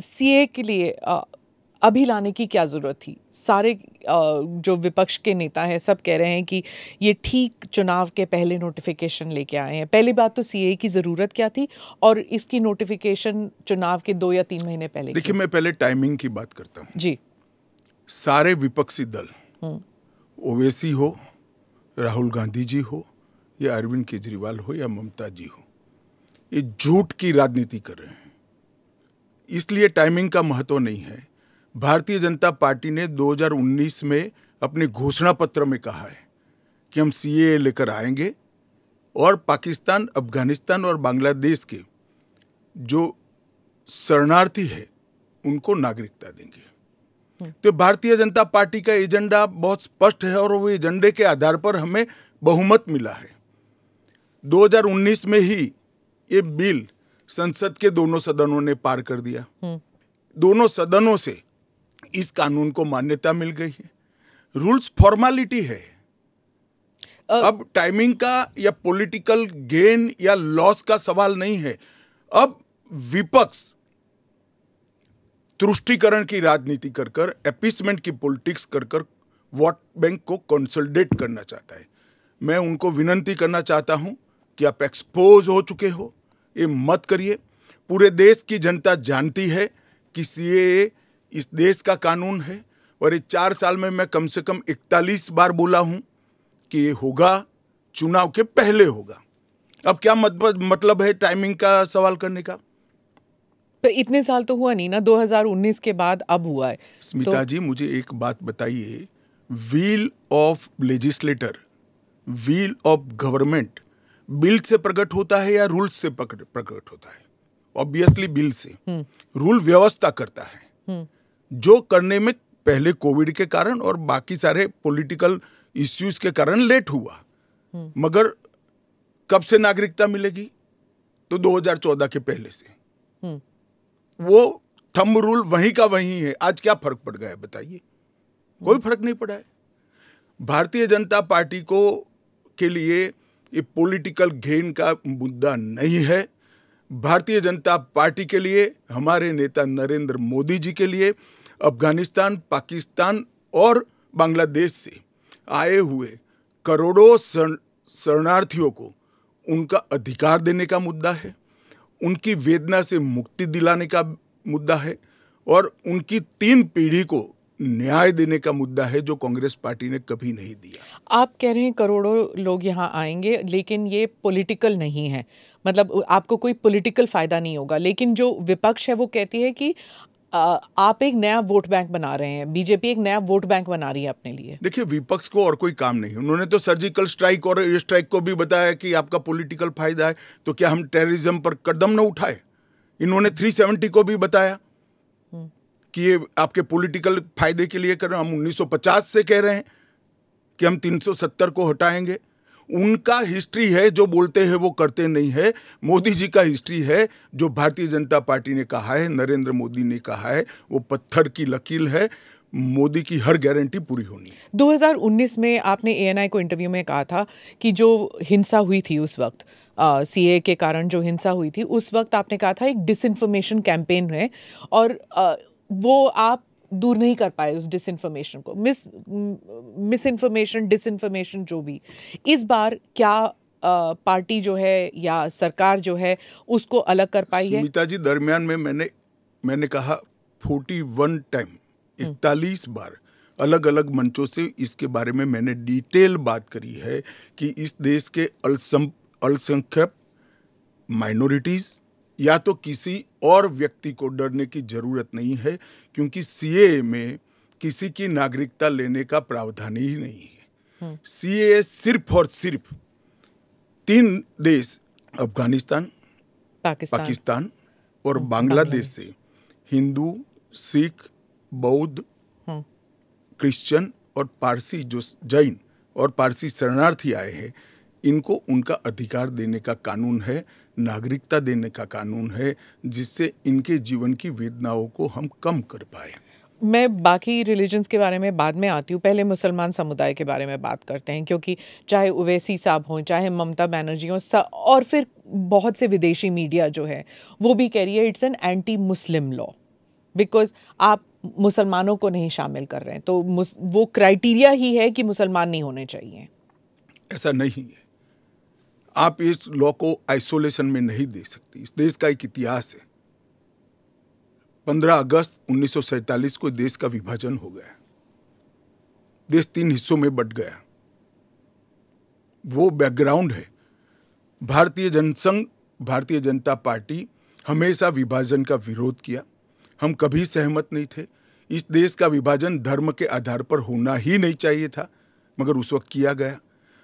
CA के लिए अभी लाने की क्या ज़रूरत थी? सारे जो विपक्ष के नेता हैं सब कह रहे हैं कि ये ठीक चुनाव के पहले नोटिफिकेशन लेके आए हैं। पहली बात तो सीए की ज़रूरत क्या थी और इसकी नोटिफिकेशन चुनाव के 2 या 3 महीने पहले देखिए, क्यों? मैं पहले टाइमिंग की बात करता हूँ। जी। सारे विपक्षी दल, ओवैसी हो, राहुल गांधी जी हो या अरविंद केजरीवाल हो या ममता जी हो, ये झूठ की राजनीति कर रहे हैं। इसलिए टाइमिंग का महत्व नहीं है। भारतीय जनता पार्टी ने 2019 में अपने घोषणा पत्र में कहा है कि हम सीए लेकर आएंगे और पाकिस्तान, अफगानिस्तान और बांग्लादेश के जो शरणार्थी है उनको नागरिकता देंगे। तो भारतीय जनता पार्टी का एजेंडा बहुत स्पष्ट है और वो एजेंडे के आधार पर हमें बहुमत मिला है। 2019 में ही ये बिल संसद के दोनों सदनों ने पार कर दिया। दोनों सदनों से इस कानून को मान्यता मिल गई है। रूल्स फॉर्मेलिटी है। अब टाइमिंग का या पॉलिटिकल गेन या लॉस का सवाल नहीं है। अब विपक्ष तुष्टीकरण की राजनीति कर कर, एपीसमेंट की पॉलिटिक्स कर कर वोट बैंक को कंसोलिडेट करना चाहता है। मैं उनको विनती करना चाहता हूं कि आप एक्सपोज हो चुके हो, ये मत करिए। पूरे देश की जनता जानती है कि सीएए इस देश का कानून है और ये 4 साल में मैं कम से कम 41 बार बोला हूं कि ये होगा, चुनाव के पहले होगा। अब क्या मतलब है टाइमिंग का सवाल करने का? तो इतने साल तो हुआ नहीं ना, 2019 के बाद अब हुआ है। स्मिता जी, मुझे एक बात बताइए, wheel of legislator, wheel of government bill से प्रकट होता है या रूल से प्रकट होता है? ऑब्वियसली बिल से। रूल व्यवस्था करता है, जो करने में पहले कोविड के कारण और बाकी सारे पॉलिटिकल इश्यूज के कारण लेट हुआ। मगर कब से नागरिकता मिलेगी? तो 2014 के पहले से। वो थंब रूल वहीं का वहीं है। आज क्या फर्क पड़ गया है बताइए? कोई फर्क नहीं पड़ा है। भारतीय जनता पार्टी को के लिए ये पॉलिटिकल गेन का मुद्दा नहीं है। भारतीय जनता पार्टी के लिए, हमारे नेता नरेंद्र मोदी जी के लिए अफगानिस्तान, पाकिस्तान और बांग्लादेश से आए हुए करोड़ों शरणार्थियों को उनका अधिकार देने का मुद्दा है, उनकी वेदना से मुक्ति दिलाने का मुद्दा है और उनकी 3 पीढ़ी को न्याय देने का मुद्दा है, जो कांग्रेस पार्टी ने कभी नहीं दिया। आप कह रहे हैं करोड़ों लोग यहाँ आएंगे, लेकिन ये पॉलिटिकल नहीं है, मतलब आपको कोई पॉलिटिकल फायदा नहीं होगा। लेकिन जो विपक्ष है वो कहती है कि आप एक नया वोट बैंक बना रहे हैं, बीजेपी एक नया वोट बैंक बना रही है अपने लिए। देखिए, विपक्ष को और कोई काम नहीं। उन्होंने तो सर्जिकल स्ट्राइक और एयर स्ट्राइक को भी बताया कि आपका पॉलिटिकल फायदा है, तो क्या हम टेररिज्म पर कदम न उठाए? इन्होंने 370 को भी बताया कि ये आपके पॉलिटिकल फायदे के लिए कर रहे हैं। हम 1950 से कह रहे हैं कि हम 370 को हटाएंगे। उनका हिस्ट्री है, जो बोलते हैं वो करते नहीं है। मोदी जी का हिस्ट्री है, जो भारतीय जनता पार्टी ने कहा है, नरेंद्र मोदी ने कहा है, वो पत्थर की लकीर है। मोदी की हर गारंटी पूरी होनी है। 2019 में आपने एएनआई को इंटरव्यू में कहा था कि जो हिंसा हुई थी उस वक्त, सीए के कारण जो हिंसा हुई थी, उस वक्त आपने कहा था एक डिसइंफॉर्मेशन कैंपेन है और वो आप दूर नहीं कर पाए उस डिसइंफॉर्मेशन को, मिस इन्फॉर्मेशन, डिसइंफॉर्मेशन, जो भी। इस बार क्या पार्टी जो है या सरकार जो है उसको अलग कर पाई है? सुमिता जी, दरमियान में मैंने कहा 41 टाइम, 41 बार अलग अलग मंचों से इसके बारे में मैंने डिटेल बात करी है कि इस देश के अल्पसंख्यक माइनॉरिटीज या तो किसी और व्यक्ति को डरने की जरूरत नहीं है, क्योंकि सीए में किसी की नागरिकता लेने का प्रावधान ही नहीं है। सीए सिर्फ और सिर्फ 3 देश, अफगानिस्तान, पाकिस्तान और बांग्लादेश से हिंदू, सिख, बौद्ध, क्रिश्चियन और पारसी, जो जैन और पारसी शरणार्थी आए हैं, इनको उनका अधिकार देने का कानून है, नागरिकता देने का कानून है, जिससे इनके जीवन की वेदनाओं को हम कम कर पाए। मैं बाकी रिलीजन्स के बारे में बाद में आती हूँ, पहले मुसलमान समुदाय के बारे में बात करते हैं, क्योंकि चाहे ओवैसी साहब हों, चाहे ममता बनर्जी हों, और फिर बहुत से विदेशी मीडिया जो है वो भी कह रही है it's an anti Muslim law. Because आप मुसलमानों को नहीं शामिल कर रहे हैं, तो वो क्राइटेरिया ही है कि मुसलमान नहीं होने चाहिए। ऐसा नहीं है। आप इस लॉ को आइसोलेशन में नहीं दे सकते। इस देश का एक इतिहास है। 15 अगस्त 1947 को देश का विभाजन हो गया। देश 3 हिस्सों में बंट गया। वो बैकग्राउंड है। भारतीय जनसंघ, भारतीय जनता पार्टी हमेशा विभाजन का विरोध किया। हम कभी सहमत नहीं थे। इस देश का विभाजन धर्म के आधार पर होना ही नहीं चाहिए था, मगर उस वक्त किया गया।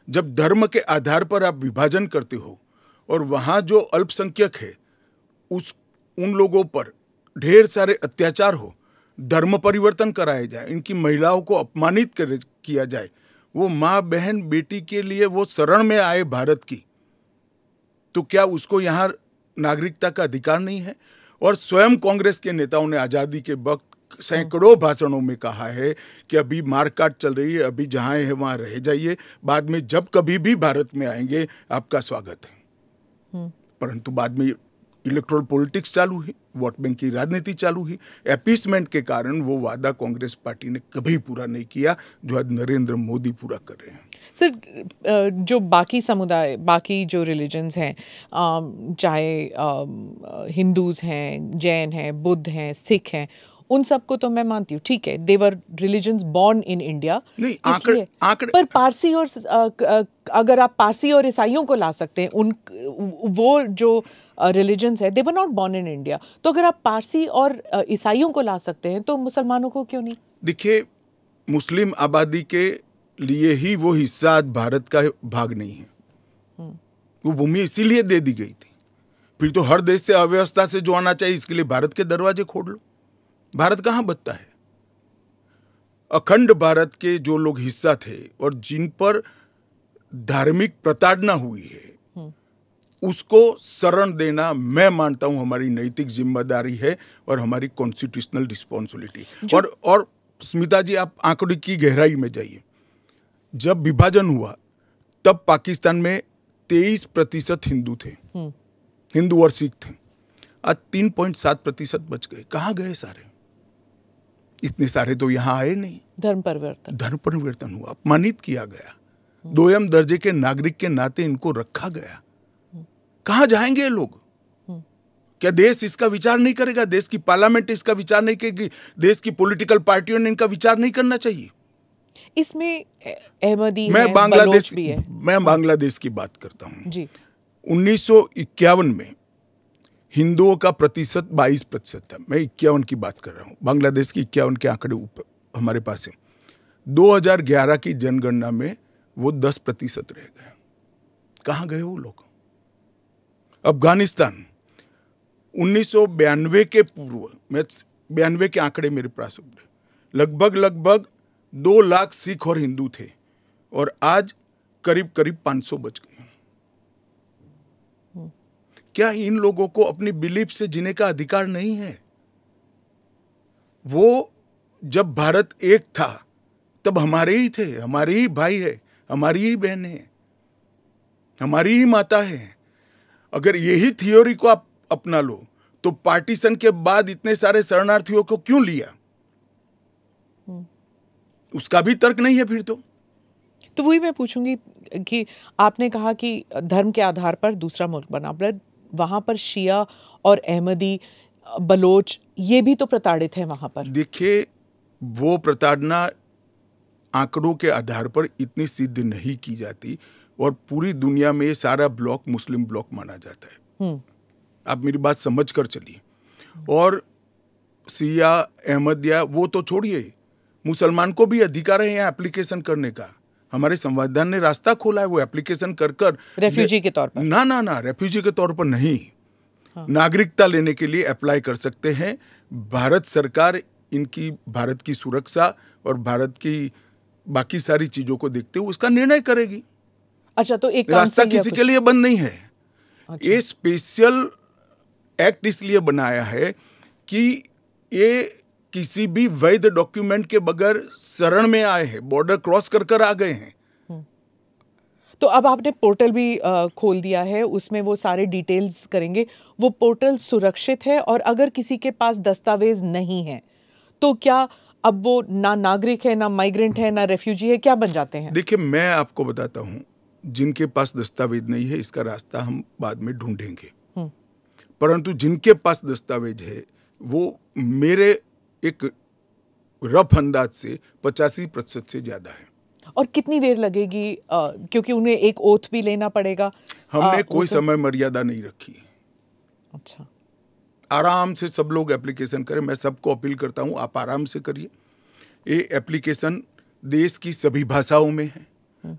जब धर्म के आधार पर आप विभाजन करते हो और वहाँ जो अल्पसंख्यक है उन लोगों पर ढेर सारे अत्याचार हो, धर्म परिवर्तन कराया जाए, इनकी महिलाओं को अपमानित किया जाए, वो माँ बहन बेटी के लिए वो शरण में आए भारत की, तो क्या उसको यहाँ नागरिकता का अधिकार नहीं है? और स्वयं कांग्रेस के नेताओं ने आज़ादी के वक्त सैकड़ों भाषणों में कहा है कि अभी मारकाट चल रही है, अभी जहाँ है वहाँ रह जाइए, बाद में जब कभी भी भारत में आएंगे आपका स्वागत है। परंतु बाद में इलेक्टोरल पॉलिटिक्स चालू हुई, वोट बैंक की राजनीति चालू हुई। अपीसमेंट के कारण वो वादा कांग्रेस पार्टी ने कभी पूरा नहीं किया जो आज नरेंद्र मोदी पूरा कर रहे हैं। सर, जो बाकी समुदाय, बाकी जो रिलीजन्स हैं, चाहे हिंदूज हैं, जैन हैं, बुद्ध हैं, सिख हैं, उन सबको तो मैं मानती हूँ, ठीक है, देवर रिलीजन्स बॉर्न इन इंडिया। नहीं, आंकड़े पर पारसी और अगर आप पारसी और ईसाइयों को ला सकते हैं, वो जो रिलीजन्स है, they were not born in India, तो अगर आप पारसी और ईसाइयों को ला सकते हैं तो मुसलमानों को क्यों नहीं? देखिए, मुस्लिम आबादी के लिए ही वो हिस्सा आज भारत का भाग नहीं है। वो भूमि इसीलिए दे दी गई थी। फिर तो हर देश से अव्यवस्था से जो आना चाहिए, इसके लिए भारत के दरवाजे खोल लो। भारत कहाँ बचता है? अखंड भारत के जो लोग हिस्सा थे और जिन पर धार्मिक प्रताड़ना हुई है, उसको शरण देना मैं मानता हूं हमारी नैतिक जिम्मेदारी है और हमारी कॉन्स्टिट्यूशनल रिस्पॉन्सिबिलिटी। और स्मिता जी, आप आंकड़े की गहराई में जाइए। जब विभाजन हुआ तब पाकिस्तान में 23% हिंदू थे, हिंदू और सिख थे। आज 3.7% बच गए। कहाँ गए सारे? इतने सारे तो यहाँ आए नहीं। धर्म परिवर्तन हुआ, अपमानित किया गया, दोयम दर्जे के नागरिक के नाते इनको रखा गया। कहाँ जाएंगे ये लोग? क्या देश इसका विचार नहीं करेगा? देश की पार्लियामेंट इसका विचार नहीं करेगी? देश की पॉलिटिकल पार्टियों ने इनका विचार नहीं करना चाहिए? इसमें अहमदी मैं है, बांग्लादेश बलोच भी है। मैं बांग्लादेश की बात करता हूँ जी। 1951 में हिंदुओं का प्रतिशत 22% था। मैं 51 की बात कर रहा हूँ। बांग्लादेश की 51 के आंकड़े ऊपर हमारे पास है। 2011 की जनगणना में वो 10% रह गए। कहाँ गए वो लोग? अफगानिस्तान 1992 के पूर्व, मैं 92 के आंकड़े मेरे पास लगभग 2 लाख सिख और हिंदू थे और आज करीब 500 बच गए। क्या इन लोगों को अपनी बिलीफ से जीने का अधिकार नहीं है? वो जब भारत एक था तब हमारे ही थे, हमारे ही भाई है, हमारी ही बहन है, हमारी ही माता है। अगर यही थ्योरी को आप अपना लो तो पार्टीशन के बाद इतने सारे शरणार्थियों को क्यों लिया? उसका भी तर्क नहीं है फिर तो वही मैं पूछूंगी कि आपने कहा कि धर्म के आधार पर दूसरा मुल्क बना, पर वहां पर शिया और अहमदी, बलोच, ये भी तो प्रताड़ित है वहां पर। देखिए, वो प्रताड़ना आंकड़ों के आधार पर इतनी सिद्ध नहीं की जाती और पूरी दुनिया में ये सारा ब्लॉक मुस्लिम ब्लॉक माना जाता है। आप मेरी बात समझ कर चलिए। और शिया, अहमदिया वो तो छोड़िए, मुसलमान को भी अधिकार है यहाँ एप्लीकेशन करने का। हमारे संविधान ने रास्ता खोला है, वो एप्लीकेशन कर रेफ्यूजी के तौर पर ना रेफ्यूजी के तौर पर नहीं, नागरिकता लेने के लिए अप्लाई कर सकते हैं। भारत सरकार इनकी भारत की सुरक्षा और भारत की बाकी सारी चीजों को देखते हुए उसका निर्णय करेगी। अच्छा, तो एक रास्ता किसी के लिए बंद नहीं है। अच्छा। ये स्पेशल एक्ट इसलिए बनाया है कि ये किसी भी वैध डॉक्यूमेंट के बगैर शरण में आए हैं, बॉर्डर क्रॉस कर आ गए हैं। तो अब आपने पोर्टल भी खोल दिया है, उसमें वो सारे डिटेल्स करेंगे। वो पोर्टल सुरक्षित है, और अगर किसी के पास दस्तावेज नहीं है तो क्या अब वो ना नागरिक है, ना माइग्रेंट है, ना रेफ्यूजी है, क्या बन जाते हैं? देखिए, मैं आपको बताता हूं, जिनके पास दस्तावेज नहीं है इसका रास्ता हम बाद में ढूंढेंगे, परंतु जिनके पास दस्तावेज है वो मेरे एक रफ अंदाज से 85% से ज्यादा है। और कितनी देर लगेगी, क्योंकि उन्हें एक ओथ भी लेना पड़ेगा? हमने कोई समय मर्यादा नहीं रखी है। अच्छा, आराम से सब लोग एप्लीकेशन करें। मैं सबको अपील करता हूं, आप आराम से करिए। ये एप्लीकेशन देश की सभी भाषाओं में है।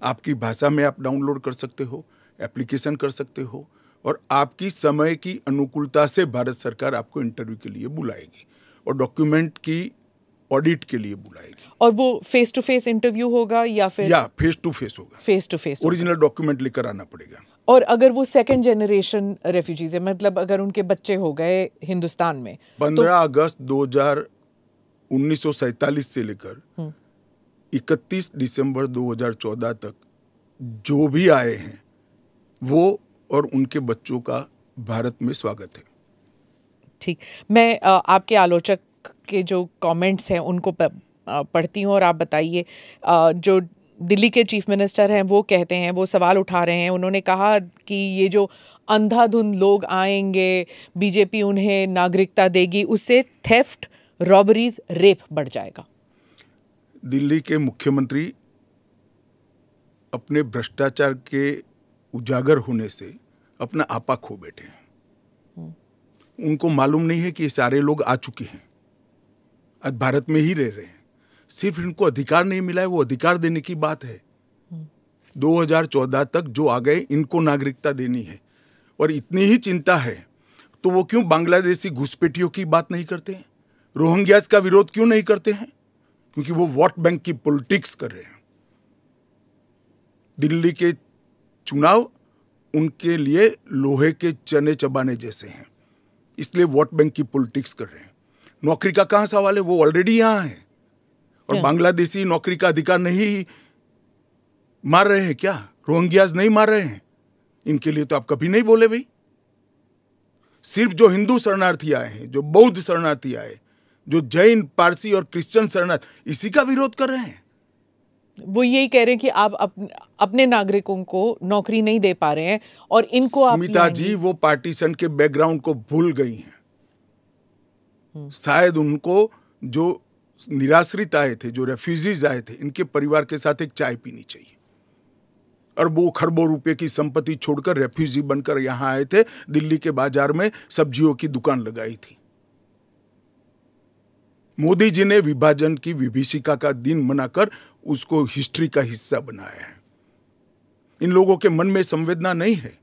आपकी भाषा में आप डाउनलोड कर सकते हो, एप्लीकेशन कर सकते हो, और आपकी समय की अनुकूलता से भारत सरकार आपको इंटरव्यू के लिए बुलाएगी और डॉक्यूमेंट की ऑडिट के लिए बुलाएगी। और वो फेस टू फेस इंटरव्यू होगा या फिर? या फेस टू फेस होगा। Face to face. Original document लेकर आना पड़ेगा। और अगर वो सेकंड जनरेशन रेफ्यूजीज है, मतलब अगर उनके बच्चे हो गए हिंदुस्तान में, 15 अगस्त 1947 से लेकर 31 दिसंबर 2014 तक जो भी आए हैं वो और उनके बच्चों का भारत में स्वागत है। ठीक, मैं आपके आलोचक के जो कमेंट्स हैं उनको पढ़ती हूँ, और आप बताइए। जो दिल्ली के चीफ मिनिस्टर हैं वो कहते हैं, वो सवाल उठा रहे हैं। उन्होंने कहा कि ये जो अंधाधुंध लोग आएंगे, बीजेपी उन्हें नागरिकता देगी, उससे थेफ्ट, रॉबरीज, रेप बढ़ जाएगा। दिल्ली के मुख्यमंत्री अपने भ्रष्टाचार के उजागर होने से अपना आपा खो बैठे हैं। उनको मालूम नहीं है कि ये सारे लोग आ चुके हैं, आज भारत में ही रह रहे हैं। सिर्फ इनको अधिकार नहीं मिला है, वो अधिकार देने की बात है। 2014 तक जो आ गए इनको नागरिकता देनी है। और इतनी ही चिंता है तो वो क्यों बांग्लादेशी घुसपैठियों की बात नहीं करते हैं, रोहिंग्यास का विरोध क्यों नहीं करते हैं? क्योंकि वो वोट बैंक की पॉलिटिक्स कर रहे हैं। दिल्ली के चुनाव उनके लिए लोहे के चने चबाने जैसे हैं, इसलिए वोट बैंक की पॉलिटिक्स कर रहे हैं। नौकरी का कहां सवाल है, वो ऑलरेडी यहां है। और बांग्लादेशी नौकरी का अधिकार नहीं मार रहे हैं क्या? रोहिंग्यास नहीं मार रहे हैं? इनके लिए तो आप कभी नहीं बोले भाई। सिर्फ जो हिंदू शरणार्थी आए हैं, जो बौद्ध शरणार्थी आए, जो जैन, पारसी और क्रिश्चियन शरणार्थी, इसी का विरोध कर रहे हैं। वो यही कह रहे हैं कि आप अपने नागरिकों को नौकरी नहीं दे पा रहे हैं, और इनको आप स्मिता जी वो पार्टीशन के बैकग्राउंड को भूल गई हैं। शायद उनको जो निराश्रित आए थे, जो रेफ्यूजीज आए थे, इनके परिवार के साथ एक चाय पीनी चाहिए। अरबों खरबों रुपए की संपत्ति छोड़कर रेफ्यूजी बनकर यहां आए थे, दिल्ली के बाजार में सब्जियों की दुकान लगाई थी। मोदी जी ने विभाजन की विभीषिका का दिन मनाकर उसको हिस्ट्री का हिस्सा बनाया है। इन लोगों के मन में संवेदना नहीं है,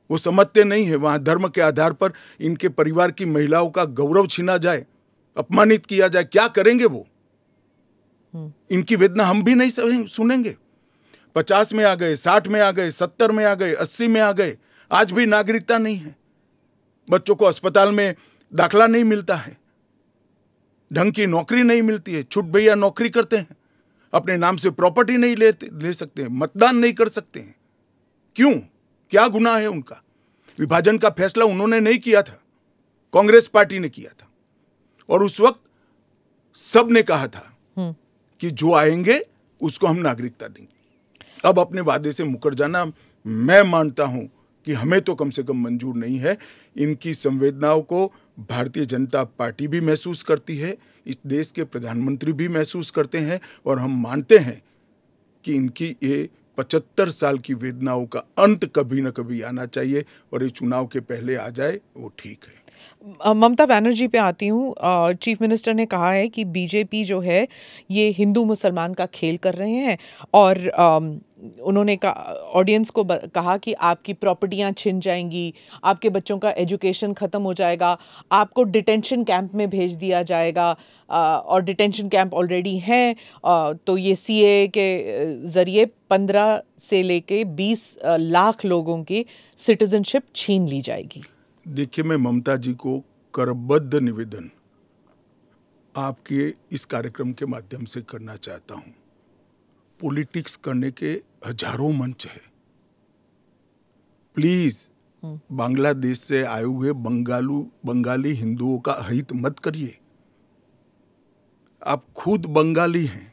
वो समझते नहीं है वहां धर्म के आधार पर इनके परिवार की महिलाओं का गौरव छीना जाए, अपमानित किया जाए, क्या करेंगे वो? इनकी वेदना हम भी नहीं सुनेंगे। 50 में आ गए, 60 में आ गए, 70 में आ गए, 80 में आ गए, आज भी नागरिकता नहीं है। बच्चों को अस्पताल में दाखला नहीं मिलता है, ढंग की नौकरी नहीं मिलती है, छुट भैया नौकरी करते हैं, अपने नाम से प्रॉपर्टी नहीं ले सकते हैं, मतदान नहीं कर सकते हैं। क्यों? क्या गुनाह है उनका? विभाजन का फैसला उन्होंने नहीं किया था, कांग्रेस पार्टी ने किया था। और उस वक्त सब ने कहा था कि जो आएंगे उसको हम नागरिकता देंगे। अब अपने वादे से मुकर जाना, मैं मानता हूं कि हमें तो कम से कम मंजूर नहीं है। इनकी संवेदनाओं को भारतीय जनता पार्टी भी महसूस करती है, इस देश के प्रधानमंत्री भी महसूस करते हैं, और हम मानते हैं कि इनकी ये 75 साल की वेदनाओं का अंत कभी न कभी आना चाहिए, और ये चुनाव के पहले आ जाए वो ठीक है। ममता बनर्जी पे आती हूँ। चीफ मिनिस्टर ने कहा है कि बीजेपी जो है ये हिंदू मुसलमान का खेल कर रहे हैं, और उन्होंने ऑडियंस को कहा कि आपकी प्रॉपर्टियां छिन जाएंगी, आपके बच्चों का एजुकेशन ख़त्म हो जाएगा, आपको डिटेंशन कैंप में भेज दिया जाएगा, और डिटेंशन कैंप ऑलरेडी हैं। तो ये सीए के ज़रिए 15 से लेके 20 लाख लोगों की सिटीजनशिप छीन ली जाएगी। देखिए, मैं ममता जी को करबद्ध निवेदन आपके इस कार्यक्रम के माध्यम से करना चाहता हूं। पॉलिटिक्स करने के हजारों मंच है, प्लीज बांग्लादेश से आए हुए बंगाली हिंदुओं का हित मत करिए। आप खुद बंगाली हैं।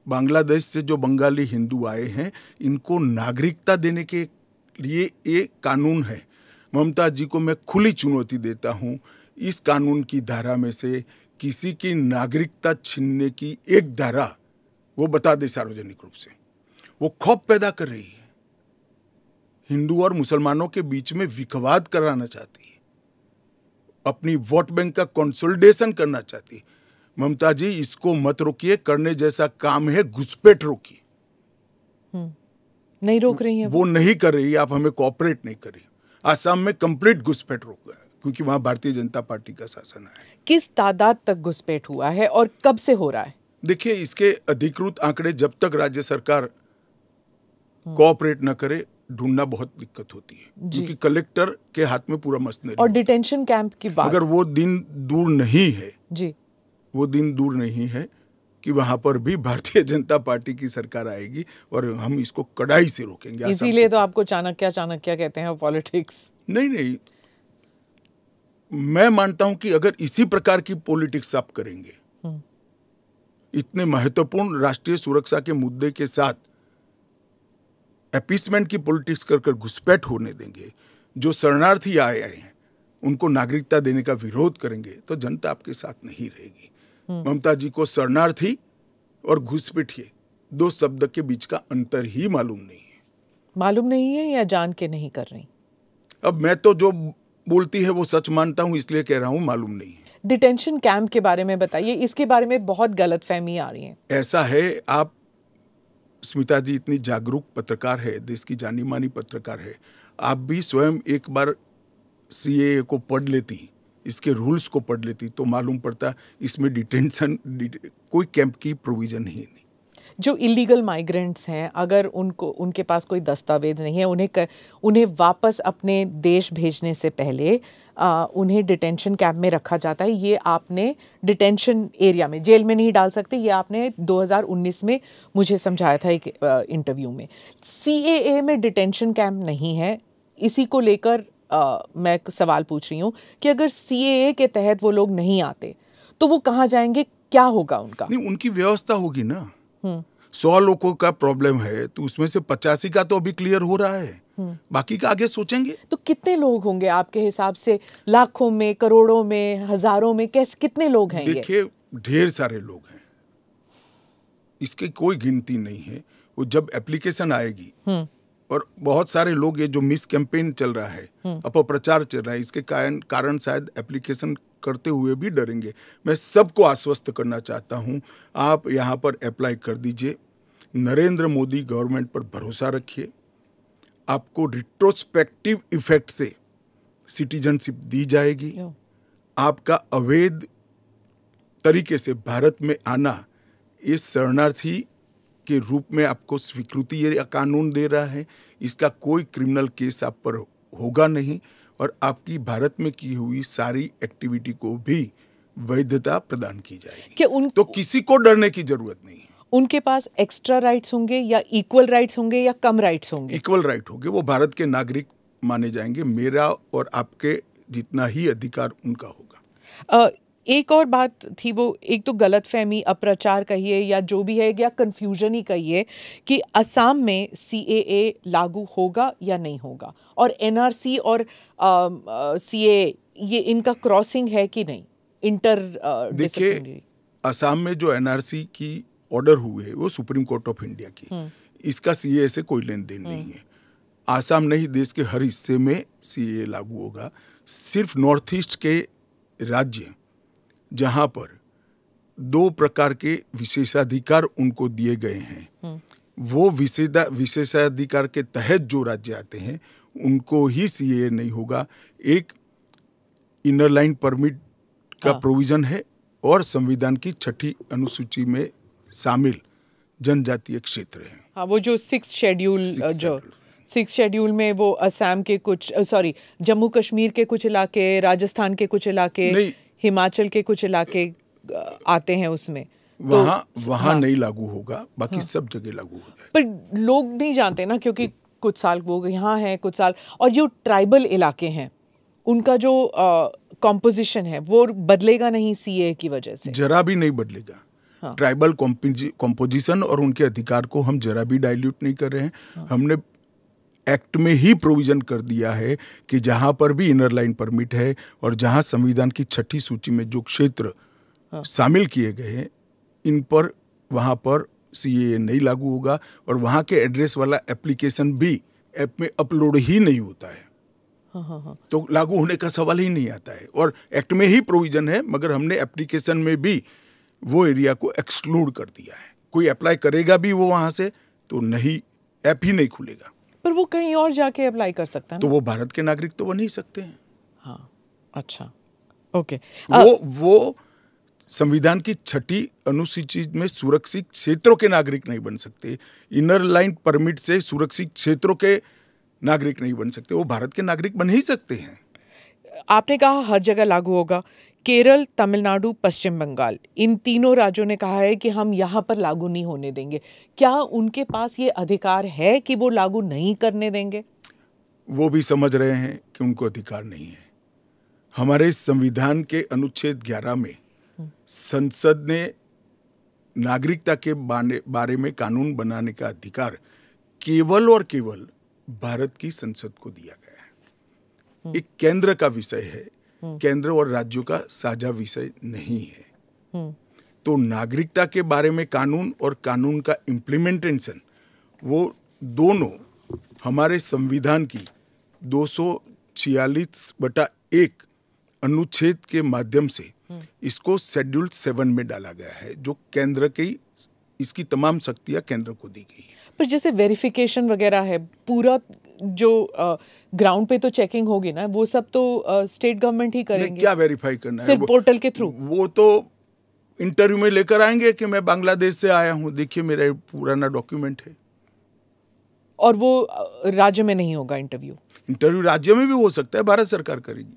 बांग्लादेश से जो बंगाली हिंदू आए हैं, इनको नागरिकता देने के लिए एक कानून है। ममता जी को मैं खुली चुनौती देता हूं, इस कानून की धारा में से किसी की नागरिकता छीनने की एक धारा वो बता दे सार्वजनिक रूप से। वो खौफ पैदा कर रही है, हिंदू और मुसलमानों के बीच में विखवाद कराना चाहती है, अपनी वोट बैंक का कंसोलिडेशन करना चाहती है। ममता जी, इसको मत रोकिए। करने जैसा काम है, घुसपैठ रोकिए। नहीं रोक रही है वो नहीं कर रही। आप हमें कोऑपरेट नहीं कर रही। आसाम में कंप्लीट घुसपैठ रोक गया क्योंकि वहां भारतीय जनता पार्टी का शासन है। किस तादाद तक घुसपैठ हुआ है और कब से हो रहा है? देखिए, इसके अधिकृत आंकड़े जब तक राज्य सरकार कोऑपरेट न करे, ढूंढना बहुत दिक्कत होती है, क्योंकि कलेक्टर के हाथ में पूरा मशीनरी। और डिटेंशन कैंप की बात, मगर वो दिन दूर नहीं है जी, वो दिन दूर नहीं है कि वहां पर भी भारतीय जनता पार्टी की सरकार आएगी और हम इसको कड़ाई से रोकेंगे। इसीलिए तो आपको चाणक्य कहते हैं पॉलिटिक्स। नहीं, मैं मानता हूं कि अगर इसी प्रकार की पॉलिटिक्स आप करेंगे, इतने महत्वपूर्ण राष्ट्रीय सुरक्षा के मुद्दे के साथ अपीसमेंट की पॉलिटिक्स कर घुसपैठ होने देंगे, जो शरणार्थी आए हैं उनको नागरिकता देने का विरोध करेंगे, तो जनता आपके साथ नहीं रहेगी। ममता जी को शरणार्थी और घुसपैठिए दो शब्द के बीच का अंतर ही मालूम नहीं है या जान के नहीं कर रही? अब मैं तो जो बोलती है वो सच मानता हूं, इसलिए कह रहा हूं मालूम नहीं है। डिटेंशन कैंप के बारे में बताइए, इसके बारे में बहुत गलतफहमी आ रही है। ऐसा है, आप स्मिता जी इतनी जागरूक पत्रकार है, देश की जानी मानी पत्रकार है, आप भी स्वयं एक बार सीएए को पढ़ लेती, इसके रूल्स को पढ़ लेती, तो मालूम पड़ता इसमें डिटेंशन कोई कैंप की प्रोविजन ही नहीं। जो इलीगल माइग्रेंट्स हैं, अगर उनके पास कोई दस्तावेज नहीं है, उन्हें वापस अपने देश भेजने से पहले उन्हें डिटेंशन कैंप में रखा जाता है। ये आपने डिटेंशन एरिया में, जेल में नहीं डाल सकते, ये आपने 2019 में मुझे समझाया था एक इंटरव्यू में। सीएए में डिटेंशन कैंप नहीं है। इसी को लेकर मैं सवाल पूछ रही हूँ कि अगर सीएए के तहत वो लोग नहीं आते तो वो कहाँ जाएंगे, क्या होगा उनका? नहीं, उनकी व्यवस्था होगी ना। 100 लोगों का प्रॉब्लम है तो उसमें से 85 का तो अभी क्लियर हो रहा है, बाकी का आगे सोचेंगे। तो कितने लोग होंगे आपके हिसाब से? लाखों में, करोड़ों में, हजारों में, कितने लोग हैं? देखिए, ढेर सारे लोग हैं, इसकी कोई गिनती नहीं है। वो जब एप्लीकेशन आएगी, और बहुत सारे लोग, ये जो मिस कैंपेन चल रहा है, अपप्रचार चल रहा है, इसके कारण शायद एप्लीकेशन करते हुए भी डरेंगे। मैं सबको आश्वस्त करना चाहता हूं, आप यहां पर अप्लाई कर दीजिए। नरेंद्र मोदी गवर्नमेंट पर भरोसा रखिए। आपको रिट्रोस्पेक्टिव इफेक्ट से सिटीजनशिप दी जाएगी। आपका अवैध तरीके से भारत में आना, इस शरणार्थी के रूप में आपको स्वीकृति ये कानून दे रहा है। इसका कोई क्रिमिनल केस आप पर होगा नहीं, और आपकी भारत में की हुई सारी एक्टिविटी को भी वैधता प्रदान की जाएगी। तो किसी को डरने की जरूरत नहीं है। उनके पास एक्स्ट्रा राइट्स होंगे या इक्वल राइट्स होंगे या कम राइट्स होंगे? इक्वल राइट होंगे। वो भारत के नागरिक माने जाएंगे। मेरा और आपके जितना ही अधिकार उनका होगा। एक और बात थी, वो एक तो गलतफहमी, अप्रचार कहिए या जो भी है, या कंफ्यूजन ही कहिए, कि असम में सीएए लागू होगा या नहीं होगा, और एनआरसी और सीएए ये इनका क्रॉसिंग है कि नहीं, इंटर देखिए, असम में जो एनआरसी की ऑर्डर हुए वो सुप्रीम कोर्ट ऑफ इंडिया की, इसका सीएए से कोई लेन देन नहीं है। आसाम नहीं, देश के हर हिस्से में सीएए लागू होगा। सिर्फ नॉर्थ ईस्ट के राज्य जहां पर 2 प्रकार के विशेषाधिकार उनको दिए गए हैं, वो विशेषाधिकार के तहत जो राज्य आते हैं उनको ही सीएए नहीं होगा। एक इनर लाइन परमिट का प्रोविजन है, और संविधान की 6ठी अनुसूची में शामिल जनजातीय क्षेत्र है। हाँ, वो जो 6 शेड्यूल में वो असम के कुछ, जम्मू कश्मीर के कुछ इलाके, राजस्थान के कुछ इलाके, हिमाचल के कुछ इलाके आते हैं उसमें, वहाँ नहीं लागू होगा, बाकी सब जगह लागू हो जाएगा। पर लोग नहीं जानते ना, क्योंकि कुछ साल वो यहाँ हैं, कुछ साल, और जो ट्राइबल इलाके हैं उनका जो कॉम्पोजिशन है वो बदलेगा नहीं सीए की वजह से? जरा भी नहीं बदलेगा। हाँ। ट्राइबल कॉम्पोजिशन और उनके अधिकार को हम जरा भी डाइल्यूट नहीं कर रहे हैं। हाँ। हमने एक्ट में ही प्रोविजन कर दिया है कि जहां पर भी इनर लाइन परमिट है और जहां संविधान की 6ठी सूची में जो क्षेत्र शामिल किए गए हैं, इन पर वहां पर सीएए नहीं लागू होगा और वहां के एड्रेस वाला एप्लीकेशन भी ऐप में अपलोड ही नहीं होता है। तो लागू होने का सवाल ही नहीं आता है। और एक्ट में ही प्रोविजन है, मगर हमने एप्लीकेशन में भी वो एरिया को एक्सक्लूड कर दिया है। कोई अप्लाई करेगा भी वो वहां से तो नहीं, ऐप ही नहीं खुलेगा। पर वो कहीं और जाके अप्लाई कर सकता है तो वो भारत के नागरिक तो बन ही सकते हैं। हाँ, अच्छा, ओके। वो संविधान की 6ठी अनुसूची में सुरक्षित क्षेत्रों के नागरिक नहीं बन सकते। इनर लाइन परमिट से सुरक्षित क्षेत्रों के नागरिक नहीं बन सकते। वो भारत के नागरिक बन ही सकते हैं। आपने कहा हर जगह लागू होगा। केरल, तमिलनाडु, पश्चिम बंगाल, इन तीनों राज्यों ने कहा है कि हम यहाँ पर लागू नहीं होने देंगे। क्या उनके पास ये अधिकार है कि वो लागू नहीं करने देंगे? वो भी समझ रहे हैं कि उनको अधिकार नहीं है। हमारे संविधान के अनुच्छेद 11 में संसद ने नागरिकता के बारे में कानून बनाने का अधिकार केवल और केवल भारत की संसद को दिया गया है। एक केंद्र का विषय है, केंद्र और राज्यों का साझा विषय नहीं है। तो नागरिकता के बारे में कानून और कानून का इम्प्लीमेंटेशन, वो दोनों हमारे संविधान की 246/1 अनुच्छेद के माध्यम से इसको शेड्यूल 7 में डाला गया है, जो केंद्र की, इसकी तमाम शक्तियां केंद्र को दी गई है। पर जैसे वेरिफिकेशन वगैरह है, पूरा जो ग्राउंड पे तो चेकिंग होगी ना, वो सब तो स्टेट गवर्नमेंट ही करेंगे। क्या वेरीफाई करना है? सिर्फ पोर्टल के थ्रू? वो तो इंटरव्यू में लेकर आएंगे कि मैं बांग्लादेश से आया हूं, देखिए मेरा पुराना डॉक्यूमेंट है। और वो राज्य में नहीं होगा इंटरव्यू? इंटरव्यू राज्य में भी हो सकता है, भारत सरकार करेगी।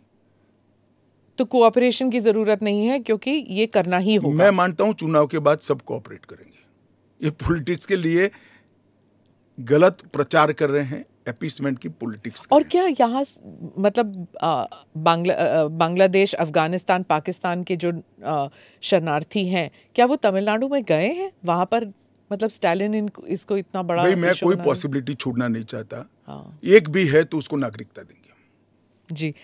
तो कोऑपरेशन की जरूरत नहीं है क्योंकि ये करना ही होगा। मैं मानता हूं चुनाव के बाद सब कोऑपरेट करेंगे। ये पॉलिटिक्स के लिए गलत प्रचार कर रहे हैं, एपीसमेंट की पॉलिटिक्स। और क्या यहाँ मतलब बांग्लादेश, अफगानिस्तान, पाकिस्तान के जो शरणार्थी हैं, क्या वो तमिलनाडु में गए हैं? वहां पर मतलब स्टालिन इसको इतना बड़ा, भाई मैं कोई पॉसिबिलिटी छोड़ना नहीं चाहता। हाँ। एक भी है तो उसको नागरिकता देंगे। जी।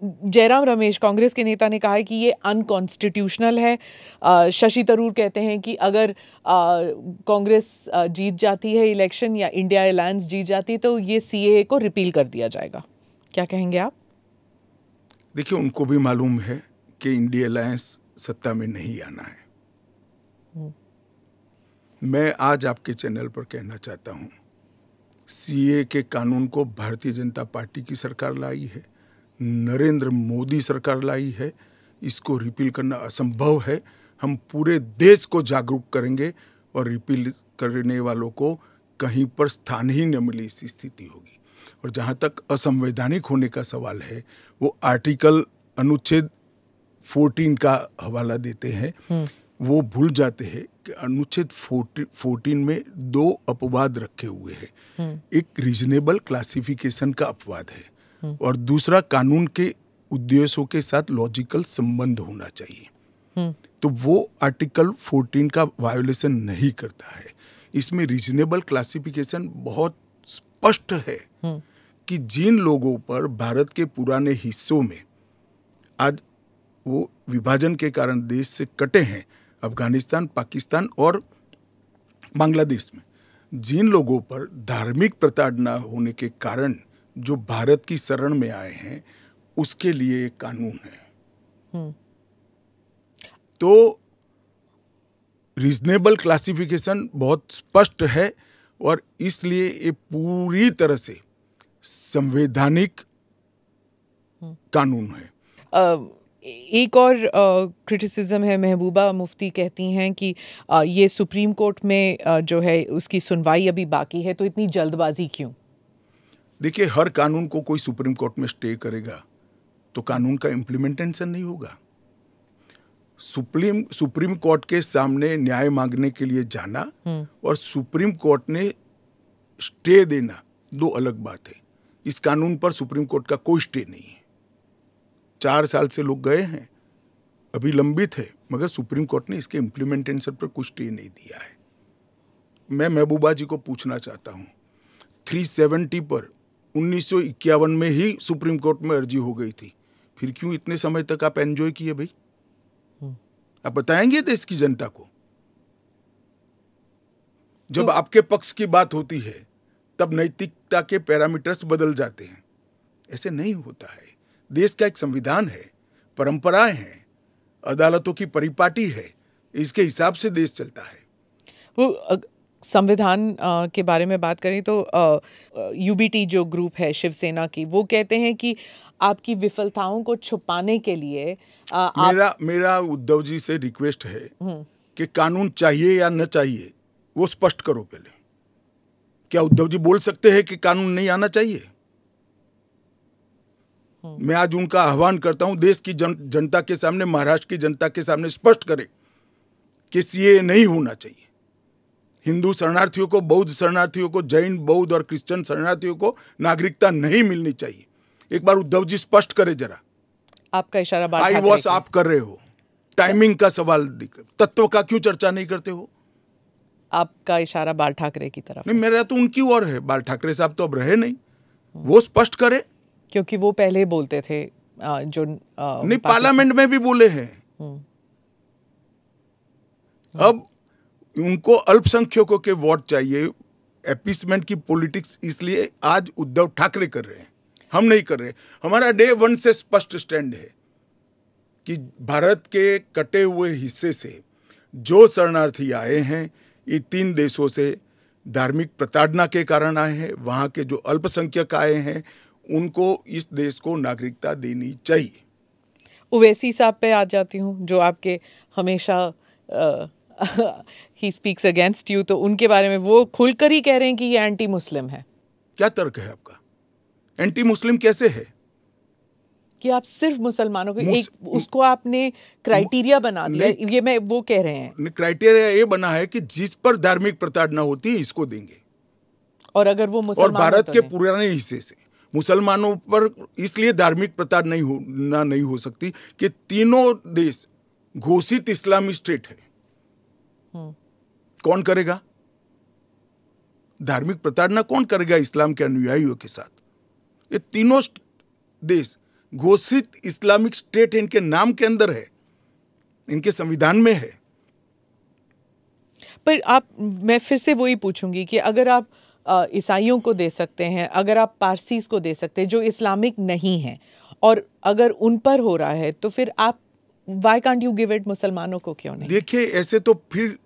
जयराम रमेश, कांग्रेस के नेता, ने कहा है कि ये अनकॉन्स्टिट्यूशनल है। शशि थरूर कहते हैं कि अगर कांग्रेस जीत जाती है इलेक्शन या इंडिया अलायंस जीत जाती तो ये सीएए को रिपील कर दिया जाएगा। क्या कहेंगे आप? देखिए, उनको भी मालूम है कि इंडिया अलायंस सत्ता में नहीं आना है। मैं आज आपके चैनल पर कहना चाहता हूं, सीएए के कानून को भारतीय जनता पार्टी की सरकार लाई है, नरेंद्र मोदी सरकार लाई है। इसको रिपील करना असंभव है। हम पूरे देश को जागरूक करेंगे और रिपील करने वालों को कहीं पर स्थान ही न मिले, इसी स्थिति होगी। और जहाँ तक असंवैधानिक होने का सवाल है, वो आर्टिकल अनुच्छेद 14 का हवाला देते हैं। वो भूल जाते हैं कि अनुच्छेद 14 में 2 अपवाद रखे हुए हैं। एक रीजनेबल क्लासिफिकेशन का अपवाद है और दूसरा कानून के उद्देश्यों के साथ लॉजिकल संबंध होना चाहिए। तो वो आर्टिकल 14 का वायोलेशन नहीं करता है। इसमें रीजनेबल क्लासिफिकेशन बहुत स्पष्ट है कि जिन लोगों पर भारत के पुराने हिस्सों में आज वो विभाजन के कारण देश से कटे हैं, अफगानिस्तान, पाकिस्तान और बांग्लादेश में, जिन लोगों पर धार्मिक प्रताड़ना होने के कारण जो भारत की शरण में आए हैं, उसके लिए एक कानून है। तो रीजनेबल क्लासिफिकेशन बहुत स्पष्ट है और इसलिए ये पूरी तरह से संवैधानिक कानून है। एक और क्रिटिसिज्म है, महबूबा मुफ्ती कहती हैं कि ये सुप्रीम कोर्ट में जो है उसकी सुनवाई अभी बाकी है, तो इतनी जल्दबाजी क्यों? देखिए, हर कानून को कोई सुप्रीम कोर्ट में स्टे करेगा तो कानून का इम्प्लीमेंटेशन नहीं होगा। सुप्रीम कोर्ट के सामने न्याय मांगने के लिए जाना और सुप्रीम कोर्ट ने स्टे देना, दो अलग बात है। इस कानून पर सुप्रीम कोर्ट का कोई स्टे नहीं है। 4 साल से लोग गए हैं, अभी लंबित है, मगर सुप्रीम कोर्ट ने इसके इम्प्लीमेंटेशन पर कुछ स्टे नहीं दिया है। मैं महबूबा जी को पूछना चाहता हूँ, 370 पर 1951 में ही सुप्रीम कोर्ट में अर्जी हो गई थी, फिर क्यों इतने समय तक आप एंजॉय किए भाई? आप बताएंगे देश की जनता को? जब आपके पक्ष की बात होती है तब नैतिकता के पैरामीटर्स बदल जाते हैं। ऐसे नहीं होता है। देश का एक संविधान है, परंपराएं हैं, अदालतों की परिपाटी है, इसके हिसाब से देश चलता है। वो संविधान के बारे में बात करें तो यूबीटी जो ग्रुप है शिवसेना की, वो कहते हैं कि आपकी विफलताओं को छुपाने के लिए मेरा उद्धव जी से रिक्वेस्ट है कि कानून चाहिए या न चाहिए वो स्पष्ट करो पहले। क्या उद्धव जी बोल सकते हैं कि कानून नहीं आना चाहिए? मैं आज उनका आह्वान करता हूं, देश की जनता के सामने, महाराष्ट्र की जनता के सामने स्पष्ट करें कि सीएए नहीं होना चाहिए। हिंदू शरणार्थियों को, बौद्ध शरणार्थियों को, जैन, बौद्ध और क्रिश्चियन शरणार्थियों को नागरिकता नहीं मिलनी चाहिए। एक बार उद्धव जी स्पष्ट करें जरा। आपका इशारा आई वॉश आप कर रहे हो, टाइमिंग का सवाल, तत्व का क्यों चर्चा नहीं करते हो? आपका इशारा बाल ठाकरे की तरफ नहीं, मेरा तो उनकी ओर है। बाल ठाकरे साहब तो अब रहे नहीं, वो स्पष्ट करे, क्योंकि वो पहले बोलते थे जो नहीं, पार्लियामेंट में भी बोले हैं। अब उनको अल्पसंख्यकों के वोट चाहिए, एपीसमेंट की पॉलिटिक्स इसलिए आज उद्धव ठाकरे कर रहे हैं, हम नहीं कर रहे। हमारा डे 1 से स्पष्ट स्टैंड है कि भारत के कटे हुए हिस्से से जो शरणार्थी आए हैं, ये 3 देशों से धार्मिक प्रताड़ना के कारण आए हैं। वहां के जो अल्पसंख्यक आए हैं उनको इस देश को नागरिकता देनी चाहिए। ओवैसी साहब पे आ जाती हूँ, जो आपके हमेशा ही स्पीक्स अगेंस्ट यू, तो उनके बारे में वो खुलकर ही कह रहे हैं कि ये एंटी मुस्लिम है। क्या तर्क है आपका? एंटी मुस्लिम कैसे है? कि आप सिर्फ मुसलमानों को एक उसको आपने क्राइटेरिया बना दिया, ये मैं वो कह रहे हैं। क्राइटेरिया ये बना है कि जिस पर धार्मिक प्रताड़ना होती है इसको देंगे, और अगर वो मुसलमान, और भारत के पुराने हिस्से से मुसलमानों पर इसलिए धार्मिक प्रताड़ना नहीं हो सकती कि तीनों देश घोषित इस्लामी स्टेट है। कौन करेगा धार्मिक प्रताड़ना? कौन करेगा इस्लाम के अनुयायियों के साथ? ये तीनों देश घोषित इस्लामिक स्टेट इनके नाम के अंदर है, इनके संविधान में है। पर मैं फिर से वही पूछूंगी कि अगर आप ईसाइयों को दे सकते हैं, अगर आप पारसीज को दे सकते हैं जो इस्लामिक नहीं है, और अगर उन पर हो रहा है, तो फिर आप why can't you give it मुसलमानों को क्यों नहीं? देखिए, ऐसे तो फिर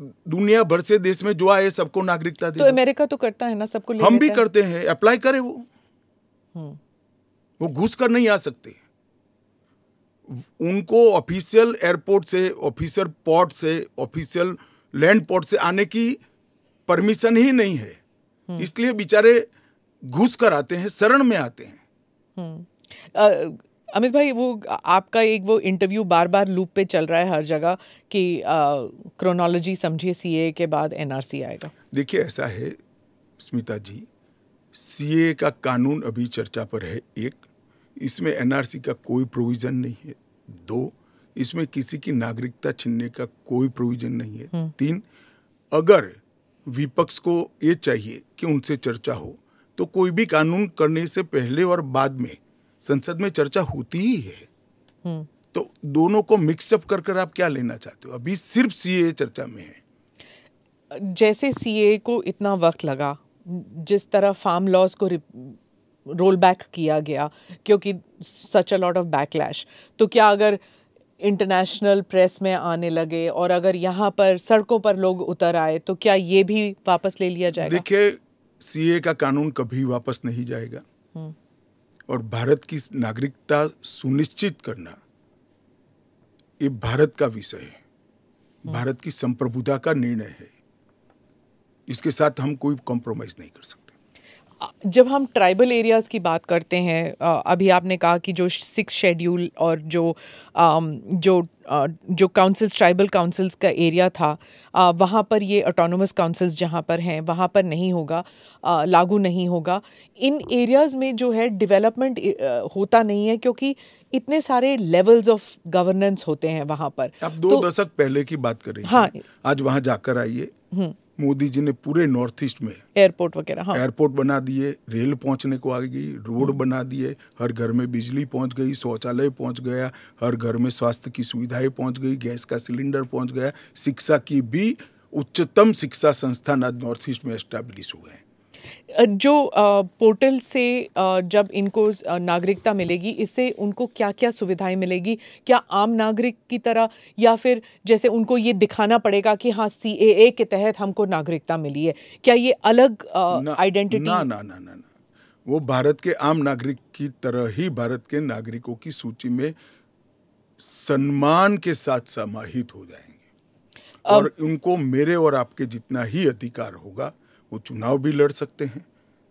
दुनिया भर से देश में जो आए सबको नागरिकता दे। तो अमेरिका तो करता है ना, सबको ले हम भी लेता है। करते हैं, अप्लाई करे वो घुस कर नहीं आ सकते। उनको ऑफिशियल एयरपोर्ट से, ऑफिशियल पोर्ट से, ऑफिशियल लैंड पोर्ट से आने की परमिशन ही नहीं है, इसलिए बेचारे घुस कर आते हैं, शरण में आते हैं। अमित भाई, वो आपका एक वो इंटरव्यू बार बार लूप पे चल रहा है हर जगह कि क्रोनोलॉजी समझिए, सीए के बाद एनआरसी आएगा। देखिए, ऐसा है स्मिता जी, सीए का कानून अभी चर्चा पर है। एक, इसमें एनआरसी का कोई प्रोविजन नहीं है। 2, इसमें किसी की नागरिकता छीनने का कोई प्रोविजन नहीं है। 3, अगर विपक्ष को ये चाहिए कि उनसे चर्चा हो, तो कोई भी कानून करने से पहले और बाद में संसद में चर्चा होती ही है। तो दोनों को मिक्सअप कर कर आप क्या लेना चाहते हो? अभी सिर्फ सीए चर्चा में है। जैसे सीए को इतना वक्त लगा, जिस तरह फार्म लॉज को रोल बैक किया गया क्योंकि सच अ लॉट ऑफ बैकलैश, तो क्या अगर इंटरनेशनल प्रेस में आने लगे और अगर यहाँ पर सड़कों पर लोग उतर आए, तो क्या ये भी वापस ले लिया जाएगा? देखिए, सीए का कानून कभी वापस नहीं जाएगा, और भारत की नागरिकता सुनिश्चित करना ये भारत का विषय है, भारत की संप्रभुता का निर्णय है। इसके साथ हम कोई कॉम्प्रोमाइज नहीं कर सकते। जब हम ट्राइबल एरियाज़ की बात करते हैं, अभी आपने कहा कि जो 6 शेड्यूल और जो जो काउंसिल्स, ट्राइबल काउंसिल्स का एरिया था, वहाँ पर ये ऑटोनोमस काउंसिल्स जहाँ पर हैं वहाँ पर नहीं होगा, लागू नहीं होगा। इन एरियाज़ में जो है डेवलपमेंट होता नहीं है, क्योंकि इतने सारे लेवल्स ऑफ गवर्नेंस होते हैं वहाँ पर। आप 2 दशक पहले की बात कर रही हाँ, हैं। आज वहाँ जाकर आइए, मोदी जी ने पूरे नॉर्थ ईस्ट में एयरपोर्ट वगैरह, हाँ, एयरपोर्ट बना दिए, रेल पहुंचने को आ गई, रोड बना दिए, हर घर में बिजली पहुंच गई, शौचालय पहुंच गया, हर घर में स्वास्थ्य की सुविधाएं पहुंच गई, गैस का सिलेंडर पहुंच गया, शिक्षा की भी उच्चतम शिक्षा संस्थान आज नॉर्थ ईस्ट में एस्टैब्लिश हुए हैं। जो पोर्टल से जब इनको नागरिकता मिलेगी, इससे उनको क्या क्या सुविधाएं मिलेगी? क्या आम नागरिक की तरह, या फिर जैसे उनको ये दिखाना पड़ेगा कि हाँ CAA के तहत हमको नागरिकता मिली है? क्या ये अलग आइडेंटिटी? ना ना ना ना ना, वो भारत के आम नागरिक की तरह ही भारत के नागरिकों की सूची में सम्मान के साथ समाहित हो जाएंगे, और उनको मेरे और आपके जितना ही अधिकार होगा। वो चुनाव भी लड़ सकते हैं,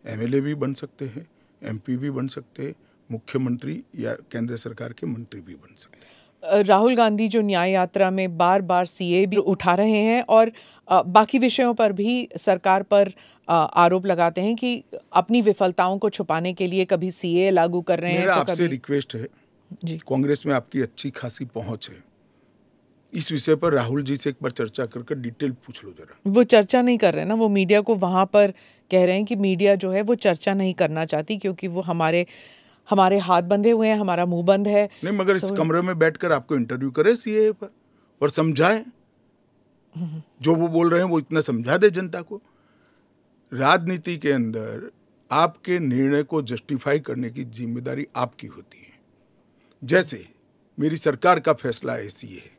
MLA भी बन सकते हैं, MP भी बन सकते हैं, मुख्यमंत्री या केंद्र सरकार के मंत्री भी बन सकते हैं। राहुल गांधी जो न्याय यात्रा में बार बार CAA भी उठा रहे हैं, और बाकी विषयों पर भी सरकार पर आरोप लगाते हैं कि अपनी विफलताओं को छुपाने के लिए कभी CAA लागू कर रहे हैं। मेरा तो आपसे रिक्वेस्ट है जी, कांग्रेस में आपकी अच्छी खासी पहुंच है, इस विषय पर राहुल जी से एक बार चर्चा कर डिटेल पूछ लो जरा। वो चर्चा नहीं कर रहे ना, वो मीडिया को वहां पर कह रहे हैं कि मीडिया जो है वो चर्चा नहीं करना चाहती, क्योंकि वो हमारे हाथ बंधे हुए हैं, हमारा मुंह बंद है। नहीं, मगर इस कमरे में बैठकर आपको इंटरव्यू करे CAA पर और समझाए, जो वो बोल रहे हैं वो इतना समझा दे जनता को। राजनीति के अंदर आपके निर्णय को जस्टिफाई करने की जिम्मेदारी आपकी होती है। जैसे मेरी सरकार का फैसला है CAA,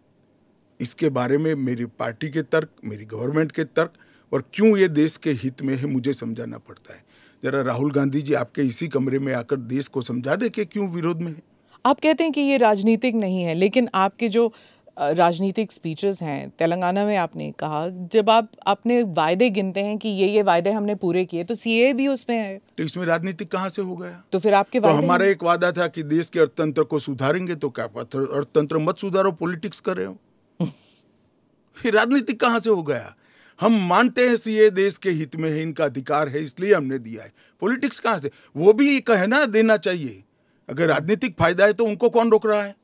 इसके बारे में मेरी पार्टी के तर्क, मेरी गवर्नमेंट के तर्क, और क्यों ये देश के हित में है मुझे समझाना पड़ता है। जरा राहुल गांधी जी आपके इसी कमरे में आकर देश को समझा दे कि क्यों विरोध में है। आप कहते हैं कि ये राजनीतिक नहीं है, लेकिन आपके जो राजनीतिक स्पीचेस हैं, तेलंगाना में आपने कहा, जब आप अपने वायदे गिनते हैं कि ये वायदे हमने पूरे किए, तो CAA भी उसमें है। तो इसमें राजनीतिक कहाँ से हो गया? तो फिर आपके तो वायदे हमारा एक वादा था कि देश के अर्थतंत्र को सुधारेंगे, तो क्या अर्थतंत्र मत सुधारो, पॉलिटिक्स कर रहे हो। फिर राजनीतिक कहाँ से हो गया? हम मानते हैं CAA देश के हित में है, इनका अधिकार है, इसलिए हमने दिया है। पॉलिटिक्स कहाँ से? वो भी कहना देना चाहिए। अगर राजनीतिक फायदा है तो उनको कौन रोक रहा है?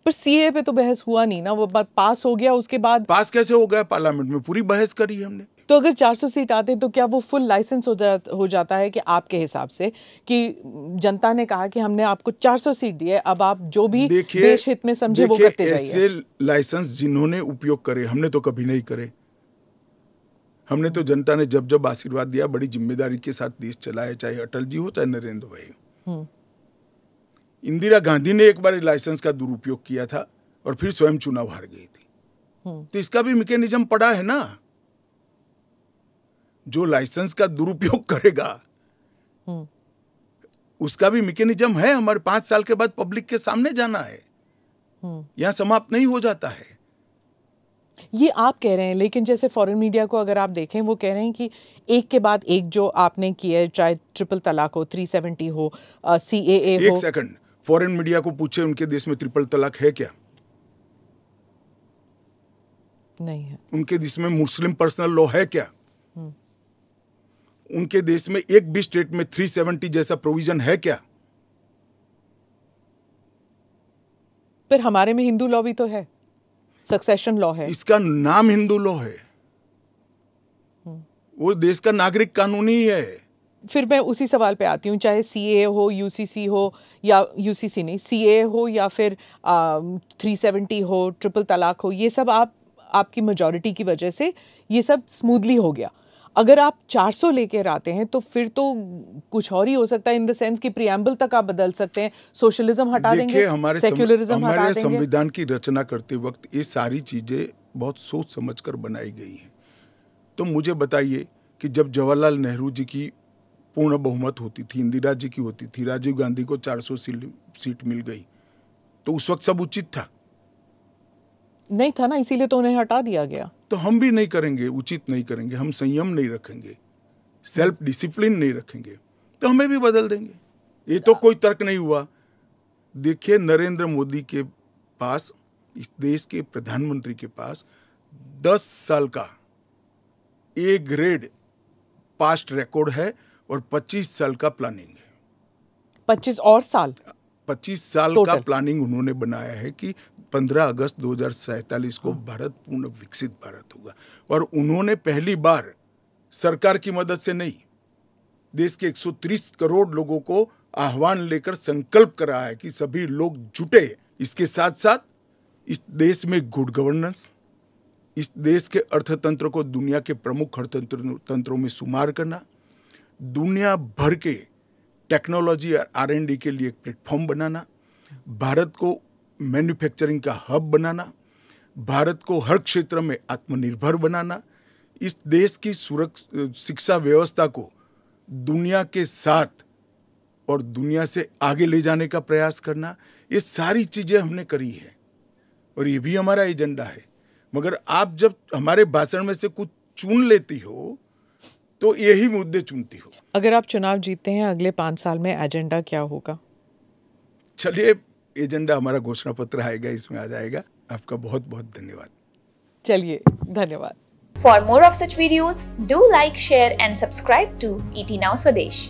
पर CAA पे तो बहस हुआ नहीं ना, वो बात पास हो गया। उसके बाद पास कैसे हो गया? पार्लियामेंट में पूरी बहस करी हमने। तो अगर 400 सीट आते तो क्या वो फुल लाइसेंस हो जाता है कि आपके हिसाब से कि जनता ने कहा कि हमने आपको 400 सीट दी है, अब आप जो भी देश हित में समझे वो करते जाइए। ऐसे लाइसेंस जिन्होंने उपयोग करे, हमने तो कभी नहीं करे। हमने तो जनता ने जब जब आशीर्वाद दिया बड़ी जिम्मेदारी के साथ देश चलाया, चाहे अटल जी हो चाहे नरेंद्र भाई। इंदिरा गांधी ने एक बार लाइसेंस का दुरुपयोग किया था और फिर स्वयं चुनाव हार गई थी। तो इसका भी मैकेनिज्म पड़ा है ना। जो लाइसेंस का दुरुपयोग करेगा उसका भी मैकेनिज्म है। हमारे 5 साल के बाद पब्लिक के सामने जाना है, यहां समाप्त नहीं हो जाता है। ये आप कह रहे हैं, लेकिन जैसे फॉरेन मीडिया को अगर आप देखें, वो कह रहे हैं कि एक के बाद एक जो आपने किया है, चाहे ट्रिपल तलाक हो, 370 हो, CAA हो। एक सेकंड, फॉरेन मीडिया को पूछे उनके देश में ट्रिपल तलाक है क्या? नहीं है। उनके देश में मुस्लिम पर्सनल लॉ है क्या? उनके देश में एक भी स्टेट में 370 जैसा प्रोविजन है क्या? पर हमारे में हिंदू लॉ भी तो है, सक्सेशन लॉ है। इसका नाम हिंदू लॉ है, वो देश का नागरिक कानून ही है। फिर मैं उसी सवाल पे आती हूँ, चाहे CAA हो, UCC हो, या UCC नहीं, CAA हो, या फिर 370 हो, ट्रिपल तलाक हो, ये सब आपकी मेजॉरिटी की वजह से ये सब स्मूथली हो गया। अगर आप 400 लेकर आते हैं तो फिर तो कुछ और ही हो सकता है, इन द सेंस कि प्रियम्बल तक आप बदल सकते हैं, सोशलिज्म हटा देंगे, सेक्युलरिज्म हटा देंगे। संविधान की रचना करते वक्त ये सारी चीजें बहुत सोच समझकर बनाई गई हैं। तो मुझे बताइए कि जब जवाहरलाल नेहरू जी की पूर्ण बहुमत होती थी, इंदिरा जी की होती थी, राजीव गांधी को 400 सीट मिल गई, तो उस वक्त सब उचित था? नहीं था ना, इसीलिए तो उन्हें हटा दिया गया। तो हम भी नहीं करेंगे, उचित नहीं करेंगे, हम संयम नहीं रखेंगे, सेल्फ डिसिप्लिन नहीं रखेंगे, तो हमें भी बदल देंगे। ये तो कोई तर्क नहीं हुआ। देखिए, नरेंद्र मोदी के पास इस देश के प्रधानमंत्री के पास 10 साल का ए ग्रेड पास्ट रिकॉर्ड है और 25 साल का प्लानिंग है। 25 और साल 25 साल का प्लानिंग उन्होंने बनाया है कि 15 अगस्त 2047 को भारत पूर्ण विकसित भारत होगा। और उन्होंने पहली बार सरकार की मदद से नहीं, देश के 130 करोड़ लोगों को आह्वान लेकर संकल्प करा है कि सभी लोग जुटे। इसके साथ साथ इस देश में गुड गवर्नेंस, इस देश के अर्थतंत्र को दुनिया के प्रमुख अर्थतंत्रों में शुमार करना, दुनिया भर के टेक्नोलॉजी और R&D के लिए एक प्लेटफॉर्म बनाना, भारत को मैन्युफैक्चरिंग का हब बनाना, भारत को हर क्षेत्र में आत्मनिर्भर बनाना, इस देश की शिक्षा व्यवस्था को दुनिया के साथ और दुनिया से आगे ले जाने का प्रयास करना, ये सारी चीजें हमने करी है और ये भी हमारा एजेंडा है। मगर आप जब हमारे भाषण में से कुछ चुन लेती हो तो यही मुद्दे चुनती हो। अगर आप चुनाव जीतते हैं अगले 5 साल में एजेंडा क्या होगा? चलिए, एजेंडा हमारा घोषणा पत्र आएगा, इसमें आ जाएगा। आपका बहुत बहुत धन्यवाद। चलिए, धन्यवाद। For more of such videos, do like, share and subscribe to ET Now Swadesh.